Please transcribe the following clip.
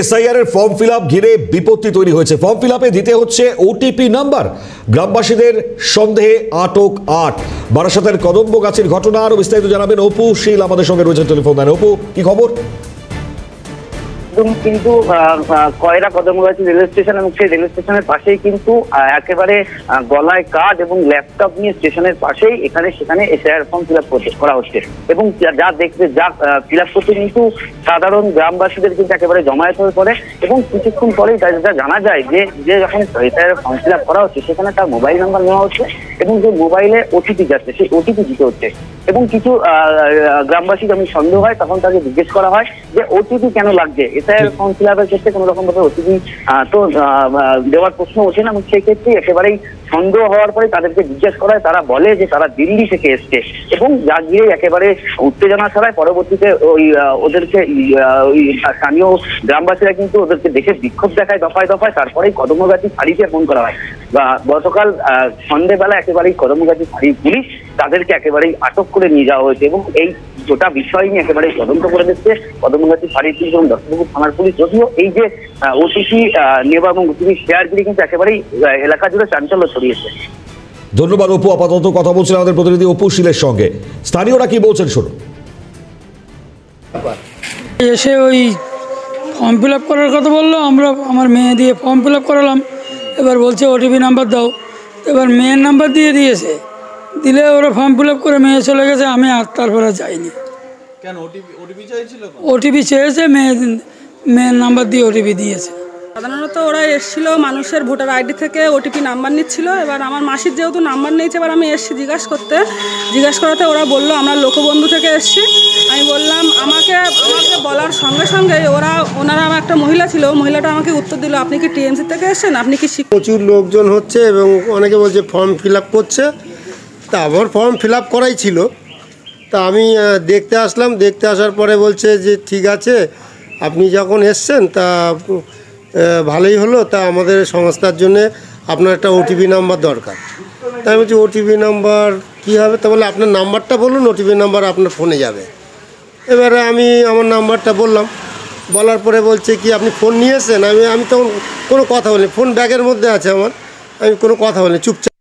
SIR এর form fill up ঘিরে বিপত্তি তৈরি হয়েছে। ফর্ম ফিল আপে দিতে হচ্ছে ওটিপি নাম্বার। গ্রামবাসীদের সন্দেহে আটক ৮। বারাসাতের কদম্বগাছির ঘটনা আরো বিস্তারিত জানাবেন অপু শীল আমাদের সঙ্গে রয়েছেন টেলিফোন লাইনে। অপু, কি খবর? কিন্তু কয়রা কদমগাছি রেলওয়ে স্টেশন এবং সেই রেলওয়ে স্টেশনের পাশেই কিন্তু একেবারে গলায় কার্ড এবং ল্যাপটপ নিয়ে স্টেশনের পাশেই সেখানে এসআইআর ফর্ম ফিল আপ করা হচ্ছে এবং যা ফিল আপ করতে কিন্তু সাধারণ গ্রামবাসীদের কিন্তু একেবারে জমায়েত হয়ে পড়ে এবং কিছুক্ষণ পরেই যা জানা যায় যে যখন এসআইআর ফর্ম ফিল আপ করা হচ্ছে সেখানে তার মোবাইল নাম্বার নেওয়া হচ্ছে এবং যে মোবাইলে ওটিপি যাচ্ছে সেই ওটিপি দিতে হচ্ছে এবং কিছু গ্রামবাসী যখন সন্দেহ হয় তখন তাকে জিজ্ঞেস করা হয় যে ওটিপি কেন লাগছে। এসআইআর ফর্ম ফিল আপের ক্ষেত্রে কোনো রকম ভাবে ওটিপি তো দেওয়ার প্রশ্ন ওঠে না এবং সেই ক্ষেত্রে একেবারেই সন্দেহ হওয়ার পরে তাদেরকে জিজ্ঞেস করা হয়। তারা বলে যে তারা দিল্লি থেকে এসছে এবং যা গিয়ে একেবারে উত্তেজনা ছড়ায়। পরবর্তীতে ওদেরকে স্থানীয় গ্রামবাসীরা কিন্তু ওদেরকে দেখে বিক্ষোভ দেখায় দফায় দফায়। তারপরেই কদমগাছি ফাঁড়িতে ফোন করা হয়। গতকাল সন্ধ্যেবেলা একেবারেই কদমগাছি ফাঁড়ির পুলিশ তাদেরকে একেবারেই আটক করে নিয়ে যাওয়া হয়েছে এবং এই গোটা বিষয় নিয়ে একেবারে তদন্ত করে দিচ্ছে কদমগাছি ফাঁড়ির পুলিশ এবং দর্শকপুর থানার পুলিশ। যদিও এই যে ওটিপি নেওয়া এবং ওটিপি শেয়ারগিরি কিন্তু একেবারেই এলাকা জুড়ে চাঞ্চল্য ছড়িয়েছে। ধন্যবাদ অপু। আপাতত কথা বলছিলেন আমাদের প্রতিনিধি অপু শীলের সঙ্গে। স্থানীয়রা কি বলছেন শুনুন। এসে ওই ফর্ম ফিল আপ করার কথা বললো, আমার মেয়ে দিয়ে ফর্ম ফিল আপ করালাম। এবার বলছে ওটিপি নাম্বার দাও। এবার মেয়ের নাম্বার দিয়েছে, দিলে ওরা ফর্ম ফিল আপ করে মেয়ে চলে গেছে। আমি আর তারপরে যাইনি। কেন ওটিপি চাইছিল? ওটিপি চেয়েছে, মেয়ের নাম্বার দিয়ে ওটিপি দিয়েছে। সাধারণত ওরা এসেছিল মানুষের ভোটার আইডি থেকে ওটিপি নাম্বার নিচ্ছিল। এবার আমার মাসির যেহেতু নাম্বার নিয়েছে, এবার আমি এসেছি জিজ্ঞাসা করাতে ওরা বললো আমরা লোকবন্ধু থেকে এসেছি। আমি বললাম আমাকে বলার সঙ্গে সঙ্গে ওনারা আমার একটা মহিলা ছিল, মহিলাটা আমাকে উত্তর দিল আপনি কি টিএমসি থেকে এসেছেন, আপনি কি প্রচুর লোকজন হচ্ছে এবং অনেকে বলছে ফর্ম ফিল আপ করছে। তা আমার ফর্ম ফিল আপ করাই ছিল। তা আমি দেখতে আসলাম, দেখতে আসার পরে বলছে যে ঠিক আছে আপনি যখন এসছেন তা ভালোই হলো, তা আমাদের সংস্থার জন্যে আপনার একটা ওটিপি নাম্বার দরকার। তাই বলছি ওটিপি নাম্বার কী হবে? তা বলে আপনার নাম্বারটা বলুন, ওটিপি নাম্বার আপনার ফোনে যাবে। এবারে আমি আমার নাম্বারটা বললাম, বলার পরে বলছে কি আপনি ফোন নিয়ে এসেছেন? আমি তখন কোনো কথা বলিনি, ফোন ব্যাগের মধ্যে আছে আমার, আমি কোনো কথা বলিনি, চুপচাপ।